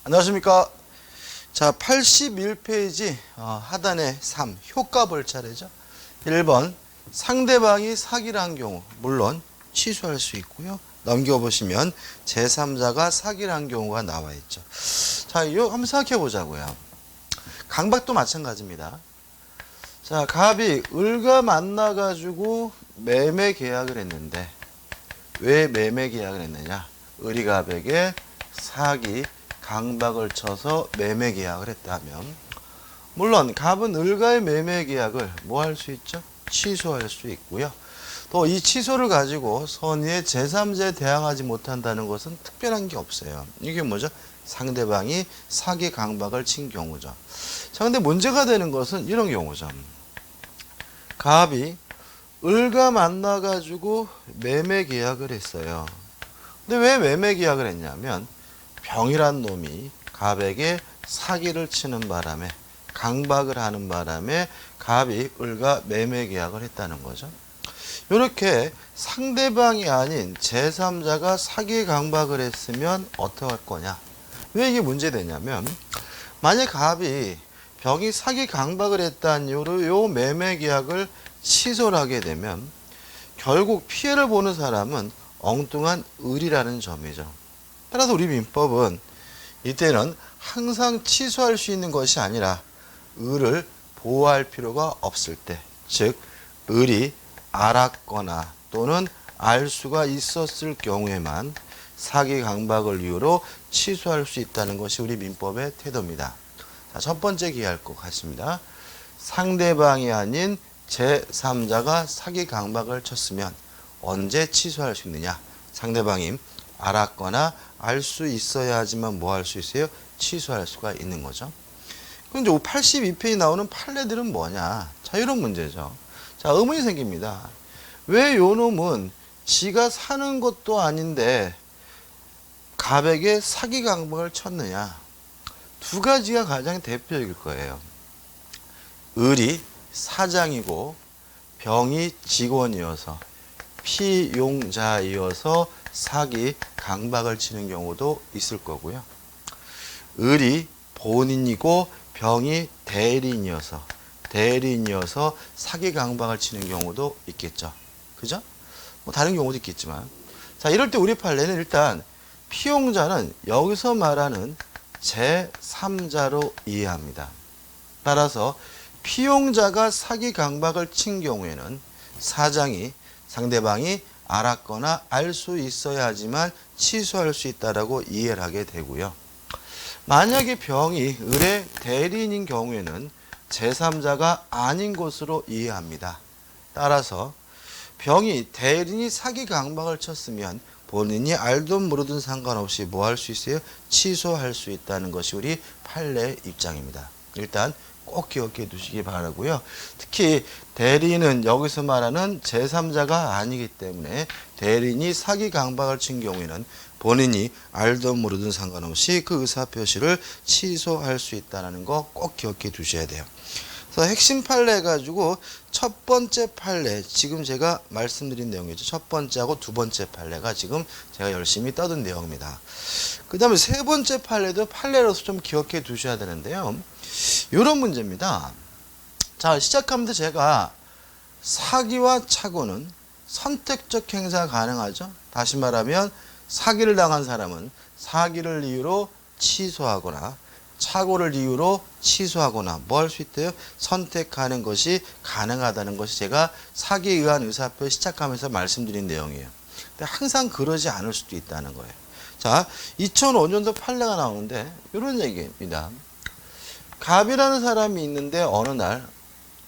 안녕하십니까. 자, 81페이지 하단에 3, 효과 볼 차례죠. 1번, 상대방이 사기를 한 경우, 물론 취소할 수 있고요. 넘겨보시면 제3자가 사기를 한 경우가 나와 있죠. 자, 이거 한번 생각해 보자고요. 강박도 마찬가지입니다. 자, 갑이 을과 만나가지고 매매 계약을 했는데, 왜 매매 계약을 했느냐? 을이 갑에게 사기, 강박을 쳐서 매매 계약을 했다면, 물론 갑은 을과의 매매 계약을 뭐 할 수 있죠? 취소할 수 있고요. 또 이 취소를 가지고 선의의 제3자에 대항하지 못한다는 것은 특별한 게 없어요. 이게 뭐죠? 상대방이 사기, 강박을 친 경우죠. 자, 근데 문제가 되는 것은 이런 경우죠. 갑이 을과 만나가지고 매매 계약을 했어요. 근데 왜 매매 계약을 했냐면, 병이란 놈이 갑에게 사기를 치는 바람에, 강박을 하는 바람에 갑이 을과 매매 계약을 했다는 거죠. 이렇게 상대방이 아닌 제3자가 사기, 강박을 했으면 어떻게 할 거냐? 왜 이게 문제되냐면, 만약 갑이 병이 사기, 강박을 했다는 이유로 요 매매 계약을 취소를 하게 되면 결국 피해를 보는 사람은 엉뚱한 을이라는 점이죠. 따라서 우리 민법은 이때는 항상 취소할 수 있는 것이 아니라 을을 보호할 필요가 없을 때, 즉 을이 알았거나 또는 알 수가 있었을 경우에만 사기, 강박을 이유로 취소할 수 있다는 것이 우리 민법의 태도입니다. 자, 첫 번째 기할 것 같습니다. 상대방이 아닌 제3자가 사기, 강박을 쳤으면 언제 취소할 수 있느냐? 상대방이 알았거나 알 수 있어야 하지만 뭐 할 수 있어요? 취소할 수가 있는 거죠. 그럼 이제 82페이지 나오는 판례들은 뭐냐? 자, 이런 문제죠. 자, 의문이 생깁니다. 왜 요 놈은 지가 사는 것도 아닌데 갑에게 사기, 강박을 쳤느냐? 두 가지가 가장 대표적일 거예요. 을이 사장이고 병이 직원이어서 피용자이어서 사기, 강박을 치는 경우도 있을 거고요. 을이 본인이고 병이 대리인이어서 사기, 강박을 치는 경우도 있겠죠. 그죠? 뭐 다른 경우도 있겠지만. 자, 이럴 때 우리 판례는 일단 피용자는 여기서 말하는 제3자로 이해합니다. 따라서 피용자가 사기, 강박을 친 경우에는 사장이 상대방이 알았거나 알 수 있어야 하지만 취소할 수 있다라고 이해를 하게 되고요. 만약에 병이 을의 대리인인 경우에는 제3자가 아닌 것으로 이해합니다. 따라서 병이 대리인이 사기, 강박을 쳤으면 본인이 알든 모르든 상관없이 뭐 할 수 있어요? 취소할 수 있다는 것이 우리 판례 입장입니다. 일단 꼭 기억해 두시기 바라고요. 특히 대리인은 여기서 말하는 제3자가 아니기 때문에 대리인이 사기, 강박을 친 경우에는 본인이 알든 모르든 상관없이 그 의사표시를 취소할 수 있다는 거 꼭 기억해 두셔야 돼요. 그래서 핵심 판례 가지고 첫 번째 판례, 지금 제가 말씀드린 내용이죠. 첫 번째하고 두 번째 판례가 지금 제가 열심히 떠든 내용입니다. 그 다음에 세 번째 판례도 판례로서 좀 기억해 두셔야 되는데요. 이런 문제입니다. 자, 시작하면서 제가 사기와 착오는 선택적 행사가 가능하죠. 다시 말하면 사기를 당한 사람은 사기를 이유로 취소하거나 착오를 이유로 취소하거나 뭐 할 수 있대요? 선택하는 것이 가능하다는 것이 제가 사기에 의한 의사표 시작하면서 말씀드린 내용이에요. 근데 항상 그러지 않을 수도 있다는 거예요. 자, 2005년도 판례가 나오는데 이런 얘기입니다. 갑이라는 사람이 있는데 어느 날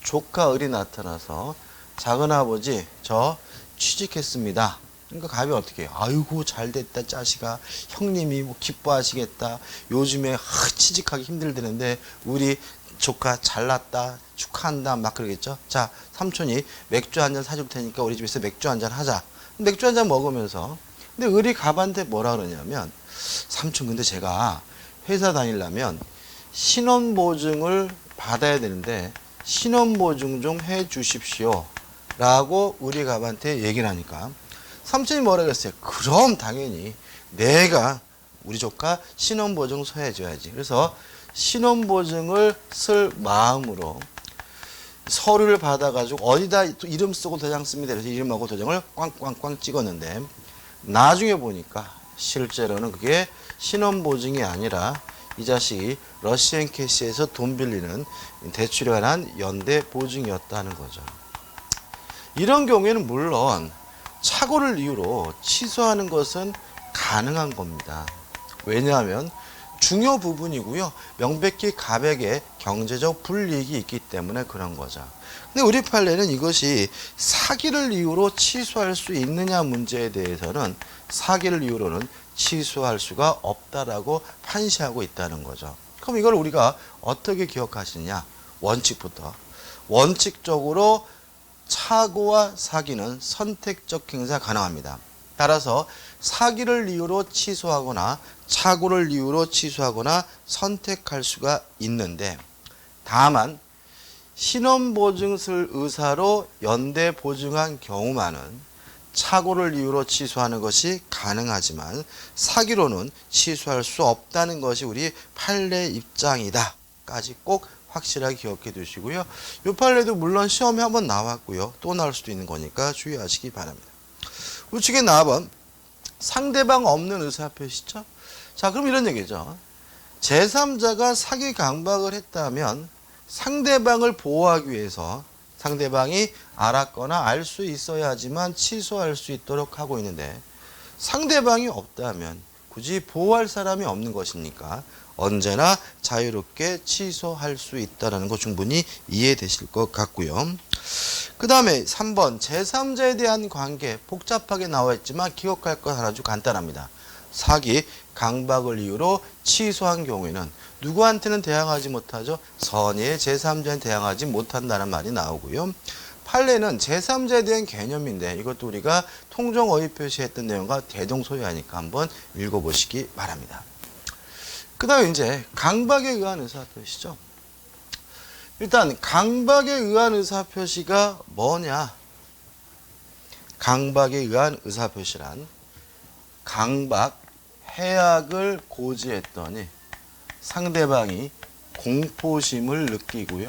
조카 을이 나타나서 작은아버지 저 취직했습니다. 그러니까 갑이 어떻게 해요? 아이고 잘됐다 자식아, 형님이 뭐 기뻐하시겠다. 요즘에 취직하기 힘들다는데 우리 조카 잘났다 축하한다 막 그러겠죠. 자, 삼촌이 맥주 한잔 사줄 테니까 우리 집에서 맥주 한잔 하자. 맥주 한잔 먹으면서 근데 을이 갑한테 뭐라 그러냐면, 삼촌 근데 제가 회사 다니려면 신원보증을 받아야 되는데 신원보증 좀 해 주십시오 라고 우리 갑한테 얘기를 하니까 삼촌이 뭐라 그랬어요? 그럼 당연히 내가 우리 조카 신원보증 서해줘야지. 그래서 신원보증을 쓸 마음으로 서류를 받아가지고 어디다 이름 쓰고 도장 씁니다. 그래서 이름하고 도장을 꽝꽝꽝 찍었는데 나중에 보니까 실제로는 그게 신원보증이 아니라 이 자식이 러시안 캐시에서 돈 빌리는 대출에 관한 연대 보증이었다는 거죠. 이런 경우에는 물론 착오를 이유로 취소하는 것은 가능한 겁니다. 왜냐하면 중요 부분이고요. 명백히 가백의 경제적 불이익이 있기 때문에 그런 거죠. 근데 우리 판례는 이것이 사기를 이유로 취소할 수 있느냐 문제에 대해서는 사기를 이유로는 취소할 수가 없다라고 판시하고 있다는 거죠. 그럼 이걸 우리가 어떻게 기억하시느냐? 원칙부터. 원칙적으로 착오와 사기는 선택적 행사 가능합니다. 따라서 사기를 이유로 취소하거나 착오를 이유로 취소하거나 선택할 수가 있는데 다만 신원보증 쓸 의사로 연대 보증한 경우만은 착오를 이유로 취소하는 것이 가능하지만 사기로는 취소할 수 없다는 것이 우리 판례 입장이다 까지 꼭 확실하게 기억해 두시고요. 이 판례도 물론 시험에 한번 나왔고요. 또 나올 수도 있는 거니까 주의하시기 바랍니다. 우측에 나와본 상대방 없는 의사표시죠. 자, 그럼 이런 얘기죠. 제3자가 사기 강박을 했다면 상대방을 보호하기 위해서 상대방이 알았거나 알 수 있어야지만 취소할 수 있도록 하고 있는데 상대방이 없다면 굳이 보호할 사람이 없는 것이니까 언제나 자유롭게 취소할 수 있다는 거 충분히 이해되실 것 같고요. 그 다음에 3번 제3자에 대한 관계 복잡하게 나와 있지만 기억할 것 아주 간단합니다. 사기, 강박을 이유로 취소한 경우에는 누구한테는 대항하지 못하죠. 선의의 제3자에 대항하지 못한다는 말이 나오고요. 판례는 제3자에 대한 개념인데 이것도 우리가 통정어휘 표시했던 내용과 대동소이하니까 한번 읽어보시기 바랍니다. 그 다음에 이제 강박에 의한 의사표시죠. 일단 강박에 의한 의사표시가 뭐냐? 강박에 의한 의사표시란 강박, 해악을 고지했더니 상대방이 공포심을 느끼고요.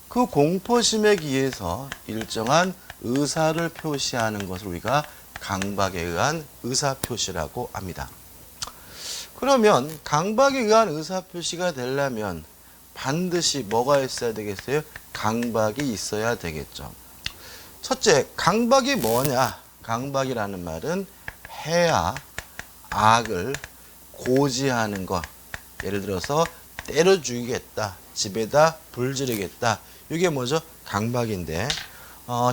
그 공포심에 기해서 일정한 의사를 표시하는 것을 우리가 강박에 의한 의사표시라고 합니다. 그러면 강박에 의한 의사표시가 되려면 반드시 뭐가 있어야 되겠어요? 강박이 있어야 되겠죠. 첫째, 강박이 뭐냐? 강박이라는 말은 해야 악을 고지하는 것. 예를 들어서 때려 죽이겠다, 집에다 불 지르겠다. 이게 뭐죠? 강박인데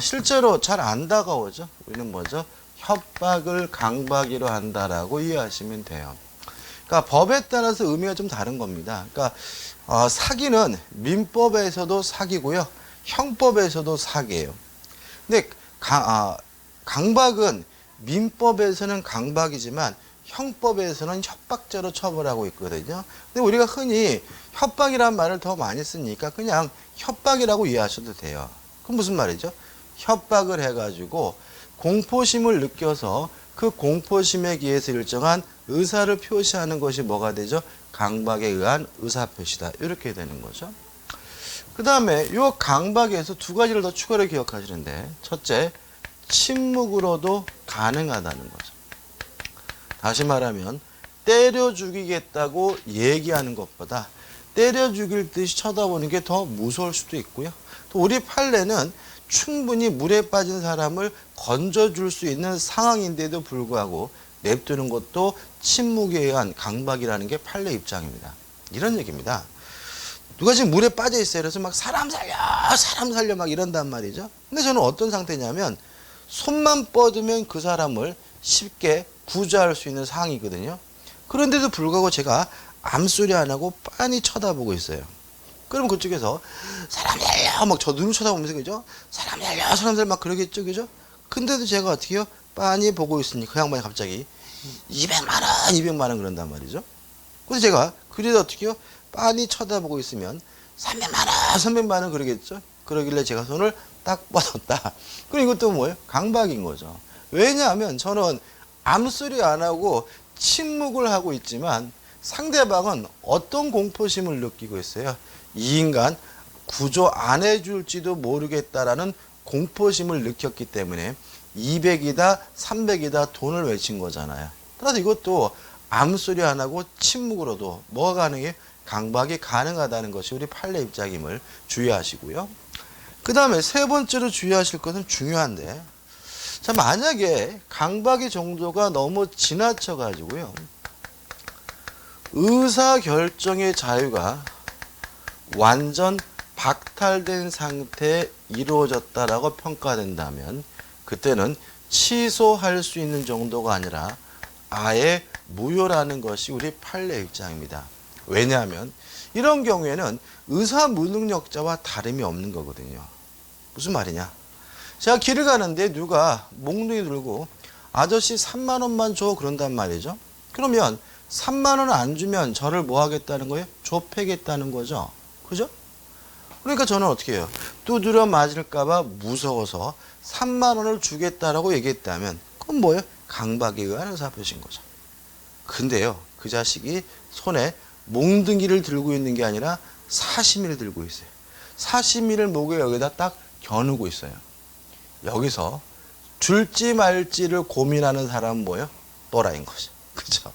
실제로 잘 안 다가오죠. 우리는 뭐죠? 협박을 강박으로 한다라고 이해하시면 돼요. 그러니까 법에 따라서 의미가 좀 다른 겁니다. 그러니까 사기는 민법에서도 사기고요, 형법에서도 사기예요. 근데 강박은 민법에서는 강박이지만 형법에서는 협박죄로 처벌하고 있거든요. 근데 우리가 흔히 협박이라는 말을 더 많이 쓰니까 그냥 협박이라고 이해하셔도 돼요. 그럼 무슨 말이죠? 협박을 해가지고 공포심을 느껴서 그 공포심에 기해서 일정한 의사를 표시하는 것이 뭐가 되죠? 강박에 의한 의사표시다. 이렇게 되는 거죠. 그 다음에 이 강박에서 두 가지를 더 추가로 기억하시는데 첫째, 침묵으로도 가능하다는 거죠. 다시 말하면 때려 죽이겠다고 얘기하는 것보다 때려 죽일 듯이 쳐다보는 게 더 무서울 수도 있고요. 또 우리 판례는 충분히 물에 빠진 사람을 건져줄 수 있는 상황인데도 불구하고 냅두는 것도 침묵에 의한 강박이라는 게 판례 입장입니다. 이런 얘기입니다. 누가 지금 물에 빠져 있어요. 그래서 막 사람 살려 막 이런단 말이죠. 근데 저는 어떤 상태냐면 손만 뻗으면 그 사람을 쉽게 구조할 수 있는 상황이거든요. 그런데도 불구하고 제가 암소리 안 하고 빤히 쳐다보고 있어요. 그럼 그쪽에서 사람 살려 막 저 눈을 쳐다보면서 그죠? 사람 살려 사람 살려 막 그러겠죠, 그죠? 근데도 제가 어떻게 해요? 빤히 보고 있으니 그 양반이 갑자기 200만 원 그런단 말이죠. 그래서 제가 그래도 어떻게 해요? 빤히 쳐다보고 있으면 300만 원 그러겠죠. 그러길래 제가 손을 딱 뻗었다. 그럼 이것도 뭐예요? 강박인 거죠. 왜냐하면 저는 암소리 안 하고 침묵을 하고 있지만 상대방은 어떤 공포심을 느끼고 있어요? 이 인간 구조 안 해줄지도 모르겠다라는 공포심을 느꼈기 때문에 200이다 300이다 돈을 외친 거잖아요. 따라서 이것도 아무 소리 안 하고 침묵으로도 뭐가 가능해? 강박이 가능하다는 것이 우리 판례 입장임을 주의하시고요. 그 다음에 세 번째로 주의하실 것은 중요한데, 자, 만약에 강박의 정도가 너무 지나쳐 가지고요, 의사결정의 자유가 완전 박탈된 상태에 이루어졌다라고 평가된다면 그때는 취소할 수 있는 정도가 아니라 아예 무효라는 것이 우리 판례 입장입니다. 왜냐하면 이런 경우에는 의사 무능력자와 다름이 없는 거거든요. 무슨 말이냐? 제가 길을 가는데 누가 몽둥이 들고 아저씨 3만 원만 줘 그런단 말이죠. 그러면 3만 원 안 주면 저를 뭐 하겠다는 거예요? 좁히겠다는 거죠. 그죠? 그러니까 저는 어떻게 해요? 두드려 맞을까 봐 무서워서 3만 원을 주겠다라고 얘기했다면 그건 뭐예요? 강박에 의한 의사표시인 거죠. 근데요, 그 자식이 손에 몽둥이를 들고 있는 게 아니라 사시미를 들고 있어요. 사시미를 목에 여기다 딱 겨누고 있어요. 여기서 줄지 말지를 고민하는 사람은 뭐예요? 또라이인 거죠. 그죠?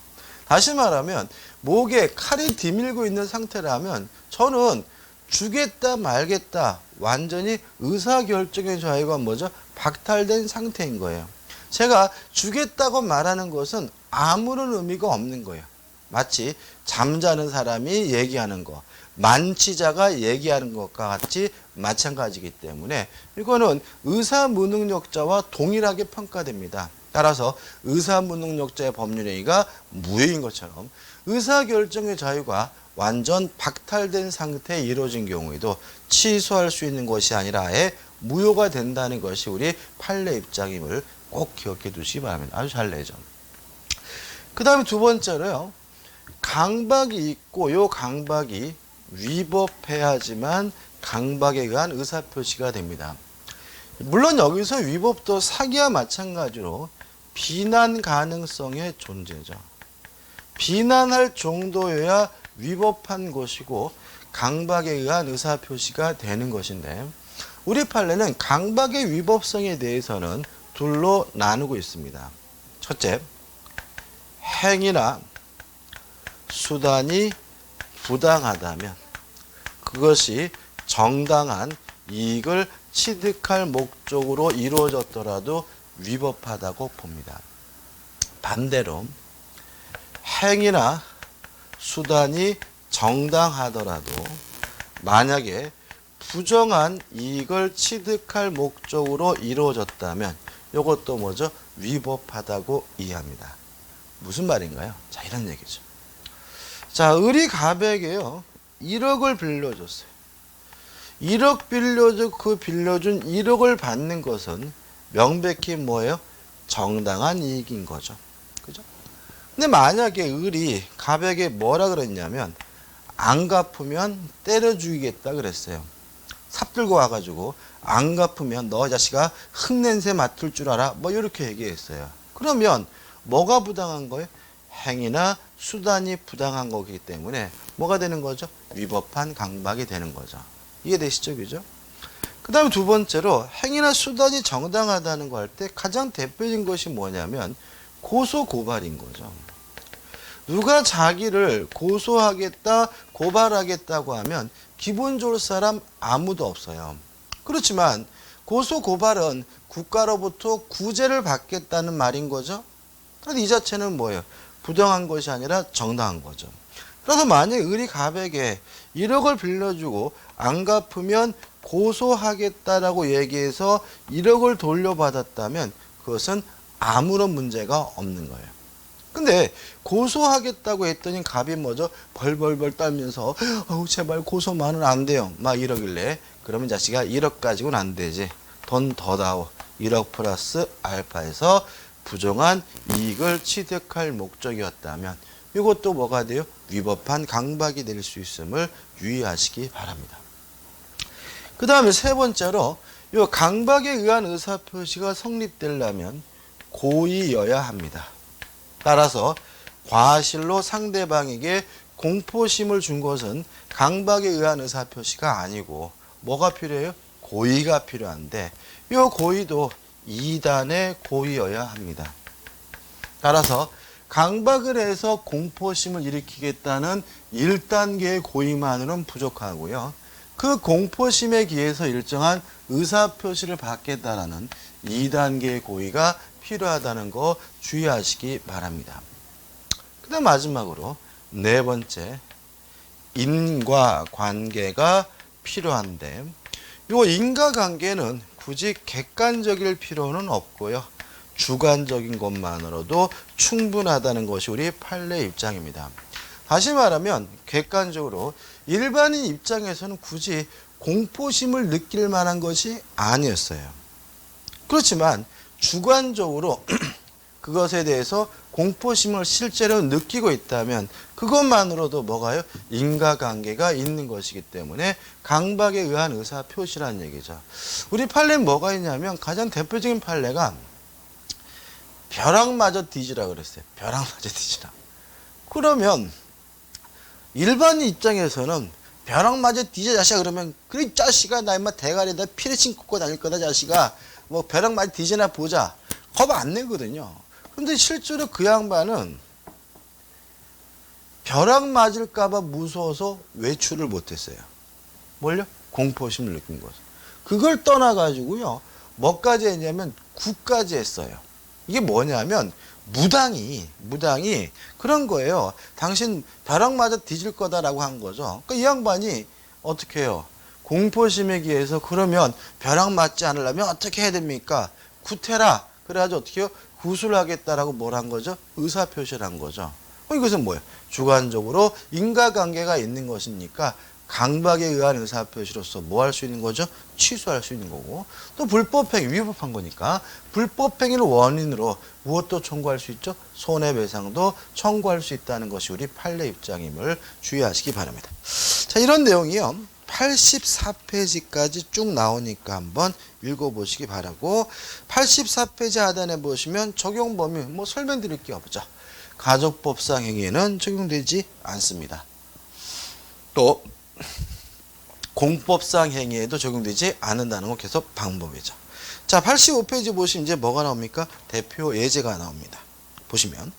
다시 말하면 목에 칼이 디밀고 있는 상태라면 저는 주겠다 말겠다 완전히 의사결정의 자유가 뭐죠? 박탈된 상태인 거예요. 제가 주겠다고 말하는 것은 아무런 의미가 없는 거예요. 마치 잠자는 사람이 얘기하는 거, 만취자가 얘기하는 것과 같이 마찬가지이기 때문에 이거는 의사무능력자와 동일하게 평가됩니다. 따라서 의사무능력자의 법률행위가 무효인 것처럼 의사결정의 자유가 완전 박탈된 상태에 이루어진 경우에도 취소할 수 있는 것이 아니라 아예 무효가 된다는 것이 우리 판례 입장임을 꼭 기억해 두시기 바랍니다. 아주 잘 내죠. 그 다음에 두 번째로요. 강박이 있고 요 강박이 위법해야지만 강박에 의한 의사표시가 됩니다. 물론 여기서 위법도 사기와 마찬가지로 비난 가능성의 존재죠. 비난할 정도여야 위법한 것이고 강박에 의한 의사표시가 되는 것인데 우리 판례는 강박의 위법성에 대해서는 둘로 나누고 있습니다. 첫째, 행위나 수단이 부당하다면 그것이 정당한 이익을 취득할 목적으로 이루어졌더라도 위법하다고 봅니다. 반대로 행위나 수단이 정당하더라도 만약에 부정한 이익을 취득할 목적으로 이루어졌다면 이것도 뭐죠? 위법하다고 이해합니다. 무슨 말인가요? 자, 이런 얘기죠. 자, 을이 갑에게요 1억을 빌려줬어요. 1억 빌려줘 그 빌려준 1억을 받는 것은 명백히 뭐예요? 정당한 이익인 거죠. 그죠? 근데 만약에 을이 갑에게 뭐라 그랬냐면 안 갚으면 때려 죽이겠다 그랬어요. 삽 들고 와가지고 안 갚으면 너 자식아 흙냄새 맡을 줄 알아? 뭐 이렇게 얘기했어요. 그러면 뭐가 부당한 거예요? 행위나 수단이 부당한 거기 때문에 뭐가 되는 거죠? 위법한 강박이 되는 거죠. 이해되시죠? 그죠? 그 다음에 두 번째로 행위나 수단이 정당하다는 거 할 때 가장 대표적인 것이 뭐냐면 고소 고발인 거죠. 누가 자기를 고소하겠다 고발하겠다고 하면 기본적으로 사람 아무도 없어요. 그렇지만 고소 고발은 국가로부터 구제를 받겠다는 말인 거죠. 그런데 이 자체는 뭐예요? 부당한 것이 아니라 정당한 거죠. 그래서 만약에 을이 갑에게 1억을 빌려주고 안 갚으면 고소하겠다라고 얘기해서 1억을 돌려받았다면 그것은 아무런 문제가 없는 거예요. 근데 고소하겠다고 했더니 갑이 뭐죠? 벌벌벌 떨면서 제발 고소만은 안 돼요. 막 이러길래 그러면 자식아 1억 가지고는 안 되지. 돈 더 다오. 1억 플러스 알파에서 부정한 이익을 취득할 목적이었다면 이것도 뭐가 돼요? 위법한 강박이 될 수 있음을 유의하시기 바랍니다. 그 다음에 세 번째로 이 강박에 의한 의사표시가 성립되려면 고의여야 합니다. 따라서 과실로 상대방에게 공포심을 준 것은 강박에 의한 의사표시가 아니고 뭐가 필요해요? 고의가 필요한데 이 고의도 2단의 고의여야 합니다. 따라서 강박을 해서 공포심을 일으키겠다는 1단계의 고의만으로는 부족하고요. 그 공포심에 기해서 일정한 의사표시를 받겠다라는 2단계의 고의가 필요하다는 거 주의하시기 바랍니다. 그 다음 마지막으로 네 번째, 인과관계가 필요한데 이 인과관계는 굳이 객관적일 필요는 없고요. 주관적인 것만으로도 충분하다는 것이 우리 판례 입장입니다. 다시 말하면 객관적으로 일반인 입장에서는 굳이 공포심을 느낄 만한 것이 아니었어요. 그렇지만 주관적으로 그것에 대해서 공포심을 실제로 느끼고 있다면 그것만으로도 뭐가요? 인과관계가 있는 것이기 때문에 강박에 의한 의사표시라는 얘기죠. 우리 판례는 뭐가 있냐면 가장 대표적인 판례가 벼락마저 뒤지라 그랬어요. 벼락마저 뒤지라. 그러면 일반인 입장에서는 벼락마저 뒤져 자식아 그러면 그래 자식아 나 인마 대가리에다 피레칭 꽂고 다닐 거다 자식아 뭐 벼락마저 뒤지나 보자. 겁 안 내거든요. 근데 실제로 그 양반은 벼락 맞을까봐 무서워서 외출을 못했어요. 뭘요? 공포심을 느낀 거죠. 그걸 떠나가지고요. 뭐까지 했냐면 구까지 했어요. 이게 뭐냐면 무당이 그런 거예요. 당신 벼락 맞아 뒤질 거다라고 한 거죠. 그러니까 이 양반이 어떻게 해요? 공포심에 기해서 그러면 벼락 맞지 않으려면 어떻게 해야 됩니까? 구태라. 그래가지고 어떻게 해요? 구술을 하겠다라고 뭘 한 거죠? 의사표시를 한 거죠. 이것은 뭐예요? 주관적으로 인과관계가 있는 것이니까 강박에 의한 의사표시로서 뭐 할 수 있는 거죠? 취소할 수 있는 거고 또 불법행위, 위법한 거니까 불법행위를 원인으로 무엇도 청구할 수 있죠? 손해배상도 청구할 수 있다는 것이 우리 판례 입장임을 주의하시기 바랍니다. 자, 이런 내용이요. 84페이지까지 쭉 나오니까 한번 읽어보시기 바라고 84페이지 하단에 보시면 적용 범위 뭐 설명드릴 게 없죠. 가족법상 행위에는 적용되지 않습니다. 또 공법상 행위에도 적용되지 않는다는 건 계속 방법이죠. 자, 85페이지 보시면 이제 뭐가 나옵니까? 대표 예제가 나옵니다. 보시면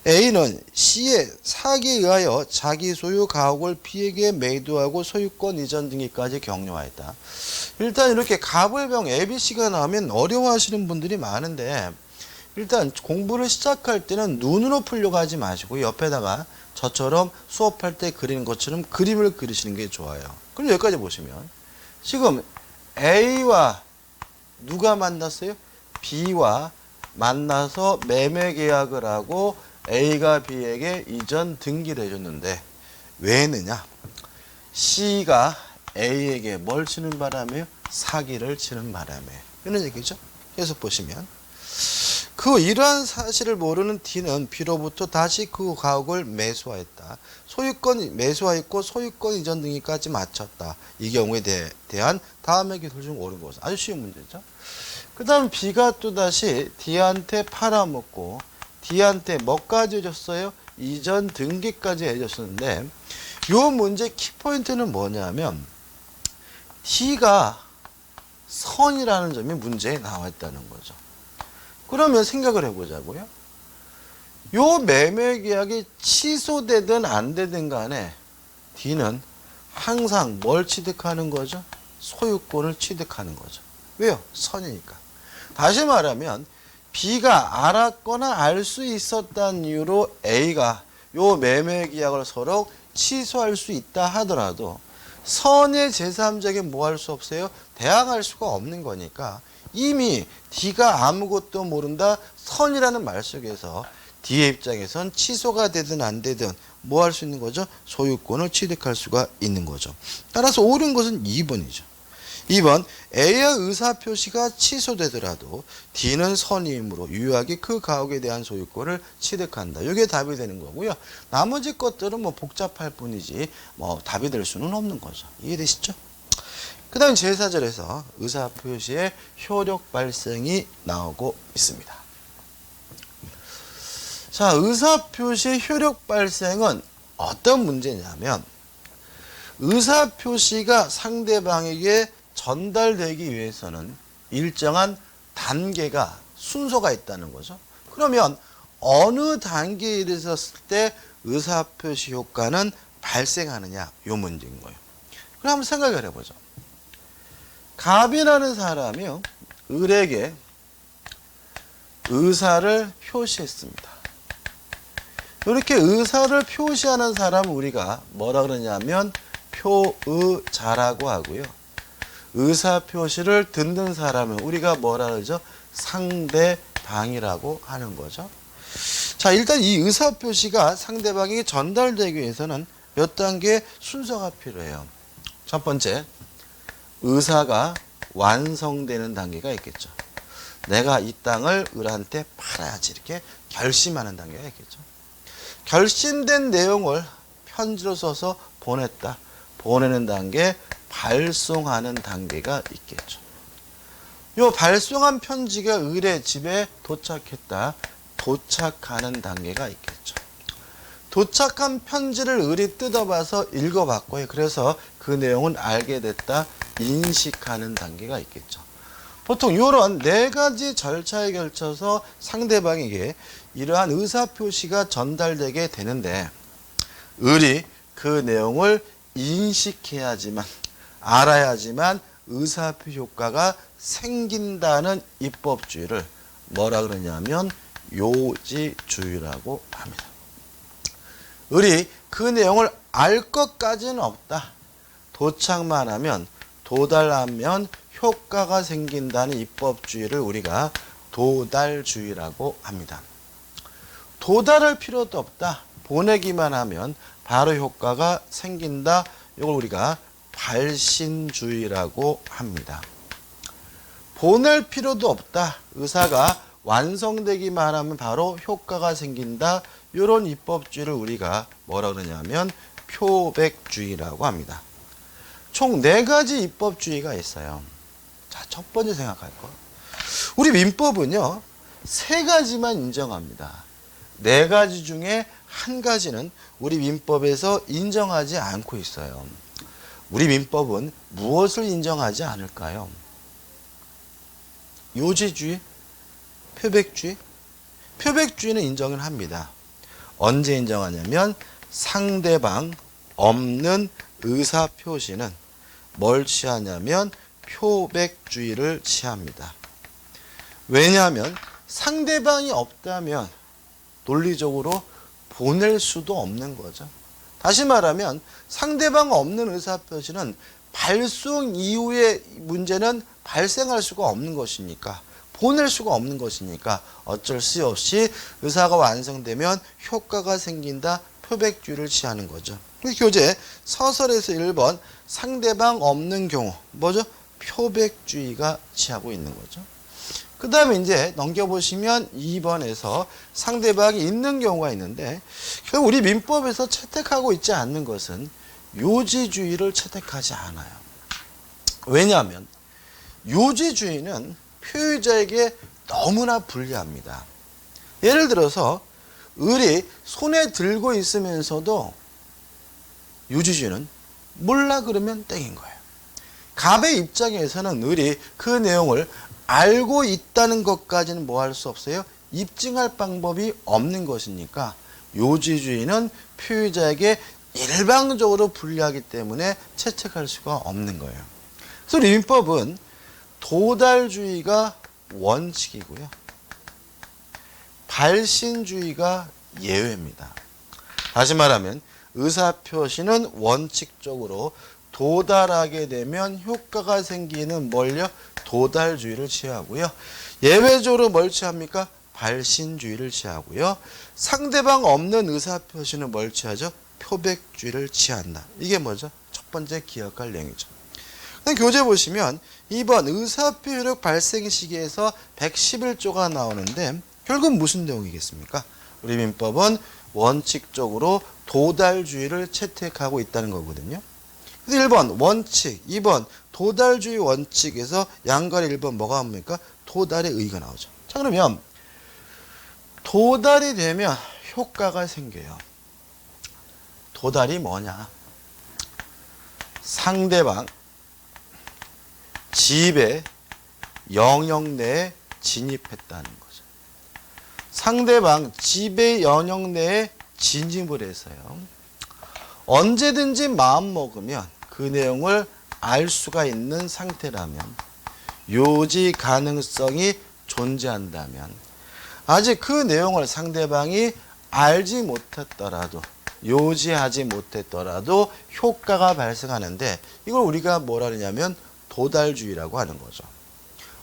A는 C의 사기에 의하여 자기 소유 가옥을 B에게 매도하고 소유권 이전 등기까지 격려하였다. 일단 이렇게 가불병 ABC가 나오면 어려워하시는 분들이 많은데 일단 공부를 시작할 때는 눈으로 풀려고 하지 마시고 옆에다가 저처럼 수업할 때 그리는 것처럼 그림을 그리시는 게 좋아요. 그럼 여기까지 보시면 지금 A와 누가 만났어요? B와 만나서 매매 계약을 하고 A가 B에게 이전 등기를 해줬는데 왜 했느냐? C가 A에게 뭘 치는 바람에요? 사기를 치는 바람에. 이런 얘기죠. 계속 보시면 이러한 사실을 모르는 D는 B로부터 다시 그 가옥을 매수하였다. 소유권 매수하였고 소유권 이전 등기까지 마쳤다. 이 경우에 대한 다음의 기술 중 옳은 것은 아주 쉬운 문제죠. 그 다음 B가 또다시 D한테 팔아먹고 D한테 뭐까지 해줬어요? 이전 등기까지 해줬었는데 이 문제 키포인트는 뭐냐면 D가 선이라는 점이 문제에 나와 있다는 거죠. 그러면 생각을 해보자고요. 요 매매 계약이 취소되든 안 되든 간에 D는 항상 뭘 취득하는 거죠? 소유권을 취득하는 거죠. 왜요? 선이니까. 다시 말하면 B가 알았거나 알 수 있었다는 이유로 A가 요 매매 계약을 서로 취소할 수 있다 하더라도 선의 제3자에게 뭐 할 수 없어요? 대항할 수가 없는 거니까 이미 D가 아무것도 모른다 선이라는 말 속에서 D의 입장에선 취소가 되든 안 되든 뭐 할 수 있는 거죠? 소유권을 취득할 수가 있는 거죠. 따라서 옳은 것은 2번이죠. 2번 A의 의사표시가 취소되더라도 D는 선임으로 유효하게 그 가옥에 대한 소유권을 취득한다. 이게 답이 되는 거고요. 나머지 것들은 뭐 복잡할 뿐이지 뭐 답이 될 수는 없는 거죠. 이해되시죠? 그 다음 제4절에서 의사표시의 효력 발생이 나오고 있습니다. 자, 의사표시 효력 발생은 어떤 문제냐면 의사표시가 상대방에게 전달되기 위해서는 일정한 단계가 순서가 있다는 거죠. 그러면 어느 단계에 이르렀을 때 의사표시 효과는 발생하느냐, 요 문제인 거예요. 그럼 한번 생각을 해보죠. 갑이라는 사람이요, 을에게 의사를 표시했습니다. 이렇게 의사를 표시하는 사람은 우리가 뭐라 그러냐면 표의자라고 하고요. 의사 표시를 듣는 사람은 우리가 뭐라 그러죠? 상대방이라고 하는 거죠. 자, 일단 이 의사 표시가 상대방에게 전달되기 위해서는 몇 단계의 순서가 필요해요. 첫 번째, 의사가 완성되는 단계가 있겠죠. 내가 이 땅을 을한테 팔아야지, 이렇게 결심하는 단계가 있겠죠. 결심된 내용을 편지로 써서 보냈다. 보내는 단계, 발송하는 단계가 있겠죠. 요 발송한 편지가 을의 집에 도착했다. 도착하는 단계가 있겠죠. 도착한 편지를 을이 뜯어봐서 읽어봤고요. 그래서 그 내용은 알게 됐다. 인식하는 단계가 있겠죠. 보통 이런 네 가지 절차에 걸쳐서 상대방에게 이러한 의사표시가 전달되게 되는데 을이 그 내용을 인식해야지만, 알아야지만 의사표시 효과가 생긴다는 입법주의를 뭐라 그러냐면 요지주의라고 합니다. 을이 그 내용을 알 것까지는 없다. 도착만 하면, 도달하면 효과가 생긴다는 입법주의를 우리가 도달주의라고 합니다. 도달할 필요도 없다. 보내기만 하면 바로 효과가 생긴다. 이걸 우리가 발신주의라고 합니다. 보낼 필요도 없다. 의사가 완성되기만 하면 바로 효과가 생긴다. 이런 입법주의를 우리가 뭐라 그러냐면 표백주의라고 합니다. 총 4가지 입법주의가 있어요. 자, 첫 번째 생각할 거. 우리 민법은요, 3가지만 인정합니다. 4가지 중에 1가지는 우리 민법에서 인정하지 않고 있어요. 우리 민법은 무엇을 인정하지 않을까요? 요지주의? 표백주의? 표백주의는 인정을 합니다. 언제 인정하냐면 상대방 없는 의사표시는 뭘 취하냐면 표백주의를 취합니다. 왜냐하면 상대방이 없다면 논리적으로 보낼 수도 없는 거죠. 다시 말하면 상대방 없는 의사표시는 발송 이후의 문제는 발생할 수가 없는 것이니까, 보낼 수가 없는 것이니까 어쩔 수 없이 의사가 완성되면 효과가 생긴다. 표백주의를 취하는 거죠. 교재 서설에서 1번 상대방 없는 경우 뭐죠? 표백주의가 취하고 있는 거죠. 그 다음에 이제 넘겨보시면 2번에서 상대방이 있는 경우가 있는데 결국 우리 민법에서 채택하고 있지 않는 것은 요지주의를 채택하지 않아요. 왜냐하면 요지주의는 표의자에게 너무나 불리합니다. 예를 들어서 을이 손에 들고 있으면서도 요지주의는 몰라 그러면 땡인 거예요. 갑의 입장에서는 을이 그 내용을 알고 있다는 것까지는 뭐 할 수 없어요? 입증할 방법이 없는 것이니까 요지주의는 표의자에게 일방적으로 불리하기 때문에 채택할 수가 없는 거예요. 그래서 우리 민법은 도달주의가 원칙이고요. 발신주의가 예외입니다. 다시 말하면 의사표시는 원칙적으로 도달하게 되면 효과가 생기는 뭘요? 도달주의를 취하고요. 예외적으로 뭘 취합니까? 발신주의를 취하고요. 상대방 없는 의사표시는 뭘 취하죠? 표백주의를 취한다. 이게 뭐죠? 첫 번째 기억할 내용이죠. 교재 보시면 2번 의사표 효력 발생 시기에서 111조가 나오는데 결국 무슨 내용이겠습니까? 우리 민법은 원칙적으로 도달주의를 채택하고 있다는 거거든요. 그래서 1번 원칙, 2번 도달주의 원칙에서 양가리 1번 뭐가 합니까? 도달의 의의가 나오죠. 자, 그러면 도달이 되면 효과가 생겨요. 도달이 뭐냐? 상대방 집의 영역 내에 진입했다는 거죠. 상대방 집의 영역 내에 진입을 해서요. 언제든지 마음먹으면 그 내용을 알 수가 있는 상태라면, 요지 가능성이 존재한다면, 아직 그 내용을 상대방이 알지 못했더라도, 요지하지 못했더라도 효과가 발생하는데, 이걸 우리가 뭐라 하냐면 도달주의라고 하는 거죠.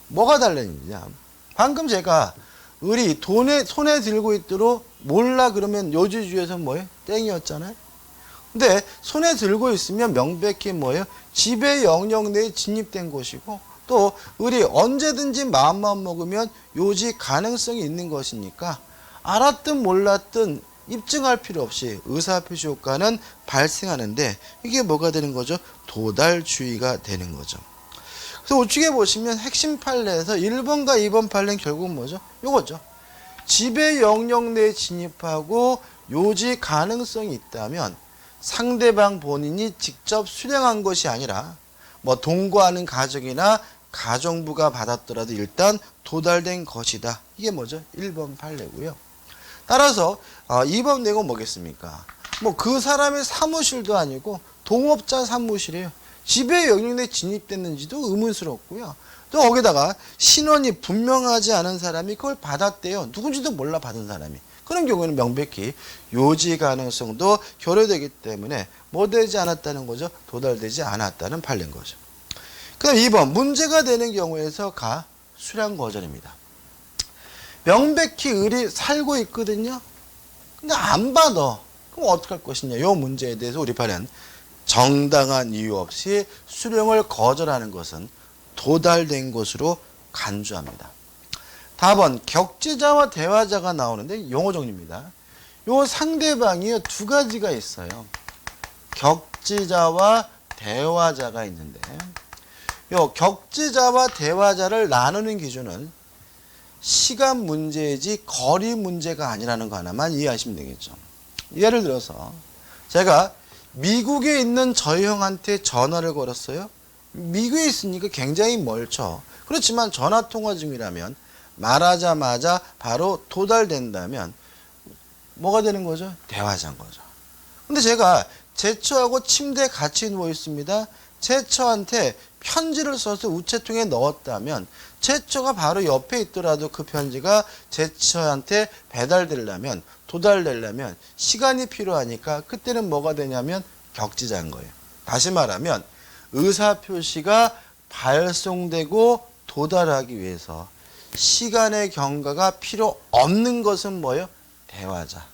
뭐가 다르냐? 방금 제가 을이 손에 들고 있도록 몰라 그러면 요지주의에서 뭐예요? 땡이었잖아요. 근데 손에 들고 있으면 명백히 뭐예요? 집의 영역 내에 진입된 것이고, 또 을이 언제든지 마음만 먹으면 요지 가능성이 있는 것이니까 알았든 몰랐든 입증할 필요 없이 의사표시 효과는 발생하는데, 이게 뭐가 되는 거죠? 도달주의가 되는 거죠. 그래서 우측에 보시면 핵심 판례에서 1번과 2번 판례는 결국은 뭐죠? 요거죠. 집의 영역 내에 진입하고 요지 가능성이 있다면 상대방 본인이 직접 수령한 것이 아니라 뭐 동거하는 가정이나 가정부가 받았더라도 일단 도달된 것이다. 이게 뭐죠? 1번 판례고요. 따라서 2번 내용은 뭐겠습니까? 뭐 그 사람의 사무실도 아니고 동업자 사무실이에요. 집의 영역 내에 진입됐는지도 의문스럽고요. 또 거기다가 신원이 분명하지 않은 사람이 그걸 받았대요. 누군지도 몰라 받은 사람이. 그런 경우에는 명백히 요지 가능성도 결여되기 때문에 뭐 되지 않았다는 거죠? 도달되지 않았다는 판례인 거죠. 그 다음 2번 문제가 되는 경우에서 가 수량 거절입니다. 명백히 을이 살고 있거든요. 근데 안 받아. 그럼 어떡할 것이냐? 이 문제에 대해서 우리 판은 정당한 이유 없이 수령을 거절하는 것은 도달된 것으로 간주합니다. 답은 격지자와 대화자가 나오는데 용어 정리입니다. 요 상대방이 두 가지가 있어요. 격지자와 대화자가 있는데, 요 격지자와 대화자를 나누는 기준은 시간 문제이지 거리 문제가 아니라는 거 하나만 이해하시면 되겠죠. 예를 들어서 제가 미국에 있는 저희 형한테 전화를 걸었어요. 미국에 있으니까 굉장히 멀죠. 그렇지만 전화통화 중이라면 말하자마자 바로 도달된다면 뭐가 되는 거죠? 대화자인 거죠. 근데 제가 제 처하고 침대에 같이 누워 있습니다. 제 처한테 편지를 써서 우체통에 넣었다면 제 처가 바로 옆에 있더라도 그 편지가 제 처한테 배달되려면, 도달되려면 시간이 필요하니까 그때는 뭐가 되냐면 격지자인 거예요. 다시 말하면 의사표시가 발송되고 도달하기 위해서 시간의 경과가 필요 없는 것은 뭐예요? 대화자.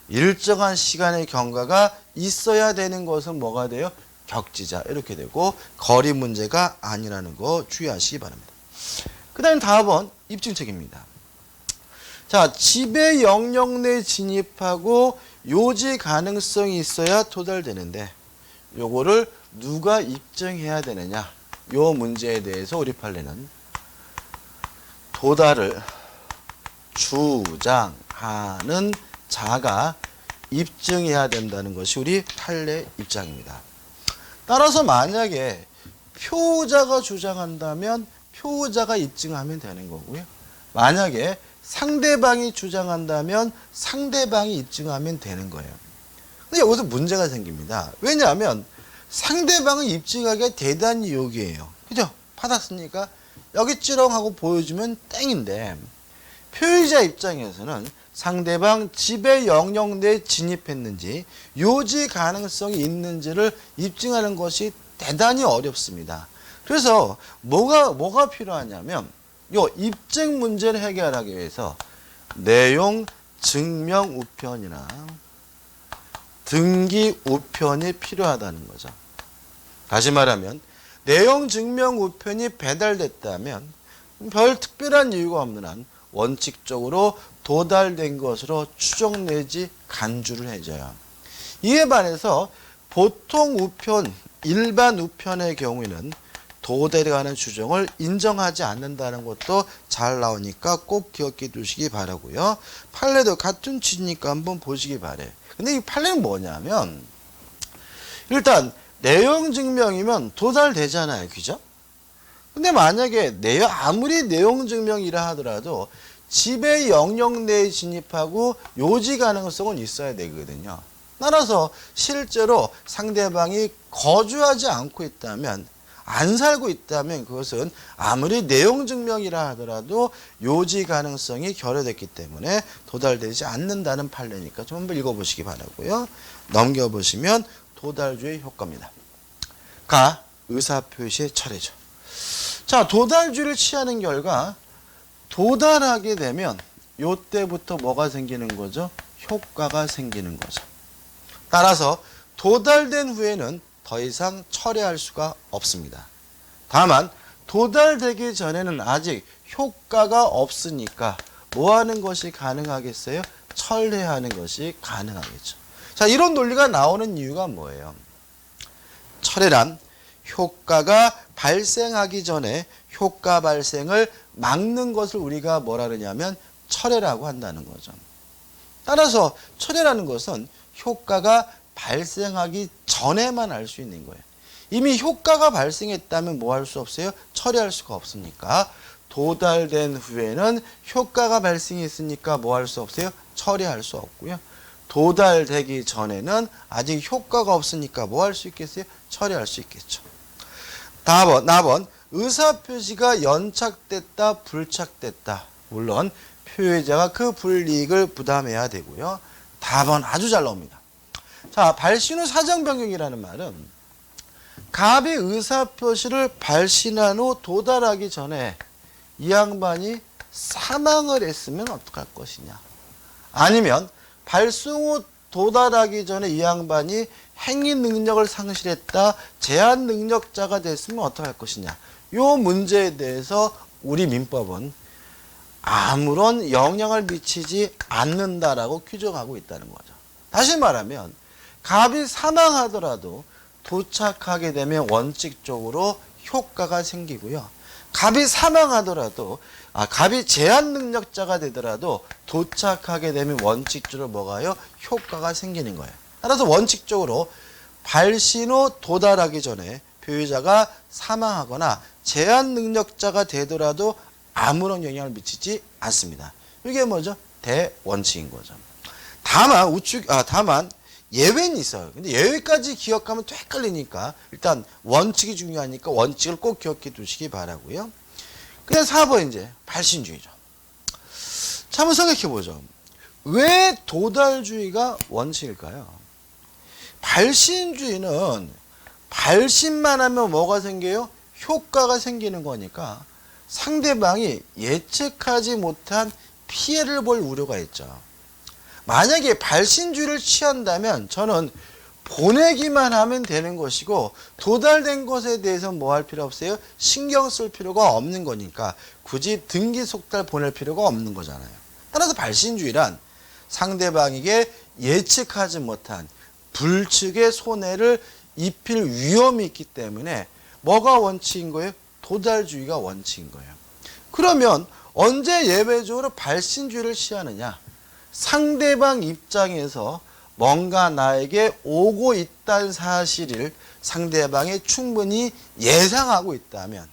일정한 시간의 경과가 있어야 되는 것은 뭐가 돼요? 격지자. 이렇게 되고 거리 문제가 아니라는 거 주의하시기 바랍니다. 그 다음 답은 입증책입니다. 자, 집의 영역 내에 진입하고 요지 가능성이 있어야 도달되는데 요거를 누가 입증해야 되느냐? 요 문제에 대해서 우리 판례는 도달을 주장하는 자가 입증해야 된다는 것이 우리 판례 입장입니다. 따라서 만약에 표자가 주장한다면 표자가 입증하면 되는 거고요. 만약에 상대방이 주장한다면 상대방이 입증하면 되는 거예요. 근데 여기서 문제가 생깁니다. 왜냐하면 상대방을 입증하기가 대단히 요기예요. 그죠? 받았으니까 여기 찌렁하고 보여주면 땡인데, 표의자 입장에서는 상대방 집의 영역 내에 진입했는지 요지 가능성이 있는지를 입증하는 것이 대단히 어렵습니다. 그래서 뭐가 필요하냐면 요 입증 문제를 해결하기 위해서 내용 증명 우편이나 등기 우편이 필요하다는 거죠. 다시 말하면 내용 증명 우편이 배달됐다면 별 특별한 이유가 없는 한 원칙적으로 도달된 것으로 추정 내지 간주를 해줘요. 이에 반해서 보통 우편, 일반 우편의 경우에는 도달이라는 주종을 인정하지 않는다는 것도 잘 나오니까 꼭 기억해 두시기 바라고요. 판례도 같은 취지니까 한번 보시기 바래. 근데 이 판례는 뭐냐면 일단 내용 증명이면 도달되잖아요. 그죠? 근데 만약에 아무리 내용 증명이라 하더라도 지배 영역 내에 진입하고 요지 가능성은 있어야 되거든요. 따라서 실제로 상대방이 거주하지 않고 있다면, 안 살고 있다면 그것은 아무리 내용 증명이라 하더라도 요지 가능성이 결여됐기 때문에 도달되지 않는다는 판례니까 좀 한번 읽어보시기 바라고요. 넘겨보시면 도달주의 효과입니다. 가, 의사표시의 철회죠. 자, 도달주의를 취하는 결과 도달하게 되면 요때부터 뭐가 생기는 거죠? 효과가 생기는 거죠. 따라서 도달된 후에는 더 이상 철회할 수가 없습니다. 다만 도달되기 전에는 아직 효과가 없으니까 뭐 하는 것이 가능하겠어요? 철회하는 것이 가능하겠죠. 자, 이런 논리가 나오는 이유가 뭐예요? 철회란 효과가 발생하기 전에 효과 발생을 막는 것을 우리가 뭐라 그러냐면 철회라고 한다는 거죠. 따라서 철회라는 것은 효과가 발생하기 전에만 알 수 있는 거예요. 이미 효과가 발생했다면 뭐 할 수 없어요? 처리할 수가 없으니까 도달된 후에는 효과가 발생했으니까 뭐 할 수 없어요? 처리할 수 없고요. 도달되기 전에는 아직 효과가 없으니까 뭐 할 수 있겠어요? 처리할 수 있겠죠. 답은 의사표시가 연착됐다, 불착됐다. 물론 표의자가 그 불이익을 부담해야 되고요. 답은 아주 잘 나옵니다. 자, 발신 후 사정 변경이라는 말은 갑이 의사표시를 발신한 후 도달하기 전에 이 양반이 사망을 했으면 어떡할 것이냐. 아니면 발송 후 도달하기 전에 이 양반이 행위 능력을 상실했다, 제한 능력자가 됐으면 어떡할 것이냐. 요 문제에 대해서 우리 민법은 아무런 영향을 미치지 않는다라고 규정하고 있다는 거죠. 다시 말하면 갑이 사망하더라도 도착하게 되면 원칙적으로 효과가 생기고요. 갑이 사망하더라도 갑이 제한 능력자가 되더라도 도착하게 되면 원칙적으로 뭐가요? 효과가 생기는 거예요. 따라서 원칙적으로 발신 후 도달하기 전에 표의자가 사망하거나 제한 능력자가 되더라도 아무런 영향을 미치지 않습니다. 이게 뭐죠? 대원칙인 거죠. 다만 예외는 있어요. 근데 예외까지 기억하면 또 헷갈리니까 일단 원칙이 중요하니까 원칙을 꼭 기억해 두시기 바라고요. 그냥 4번 이제 발신주의죠. 자, 한번 생각해 보죠. 왜 도달주의가 원칙일까요? 발신주의는 발신만 하면 뭐가 생겨요? 효과가 생기는 거니까 상대방이 예측하지 못한 피해를 볼 우려가 있죠. 만약에 발신주의를 취한다면 저는 보내기만 하면 되는 것이고 도달된 것에 대해서 뭐 할 필요 없어요? 신경 쓸 필요가 없는 거니까 굳이 등기 속달 보낼 필요가 없는 거잖아요. 따라서 발신주의란 상대방에게 예측하지 못한 불측의 손해를 입힐 위험이 있기 때문에 뭐가 원칙인 거예요? 도달주의가 원칙인 거예요. 그러면 언제 예외적으로 발신주의를 취하느냐? 상대방 입장에서 뭔가 나에게 오고 있다는 사실을 상대방이 충분히 예상하고 있다면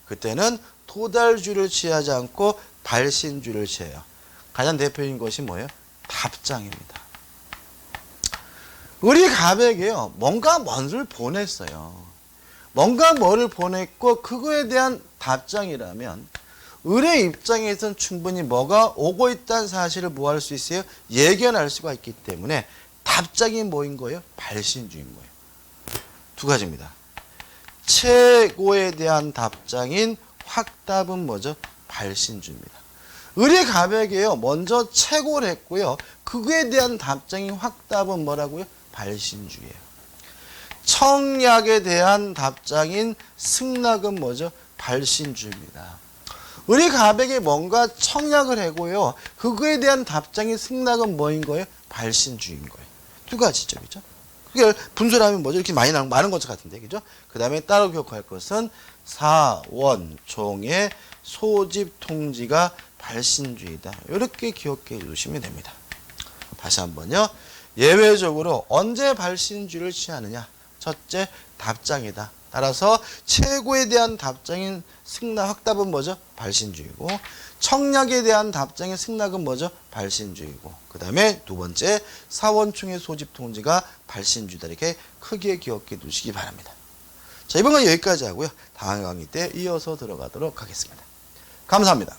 그때는 도달주의를 취하지 않고 발신주의를 취해요. 가장 대표적인 것이 뭐예요? 답장입니다. 우리 갑에게요, 뭔가 뭐를 보냈어요. 뭔가 뭐를 보냈고 그거에 대한 답장이라면 을의 입장에서는 충분히 뭐가 오고 있다는 사실을 뭐 할 수 있어요? 예견할 수가 있기 때문에 답장이 뭐인 거예요? 발신주의인 거예요. 두 가지입니다. 최고에 대한 답장인 확답은 뭐죠? 발신주의입니다. 을의 갑에게요, 먼저 최고를 했고요. 그거에 대한 답장인 확답은 뭐라고요? 발신주의예요. 청약에 대한 답장인 승낙은 뭐죠? 발신주의입니다. 우리 갑에게 뭔가 청약을 하고요. 그거에 대한 답장인 승낙은 뭐인 거예요? 발신주의인 거예요. 두 가지죠, 그죠? 그게 분수를 하면 뭐죠? 이렇게 많은 것처 같은데, 그죠? 그 다음에 따로 기억할 것은 사원총의 소집 통지가 발신주의다. 이렇게 기억해 주시면 됩니다. 다시 한번요. 예외적으로 언제 발신주의를 취하느냐? 첫째, 답장이다. 따라서 최고에 대한 답장인 승낙 확답은 뭐죠? 발신주의고, 청약에 대한 답장인 승낙은 뭐죠? 발신주의고, 그 다음에 두 번째, 사원총의 소집 통지가 발신주의다. 이렇게 크게 기억해 두시기 바랍니다. 자, 이번 건 여기까지 하고요. 다음 강의 때 이어서 들어가도록 하겠습니다. 감사합니다.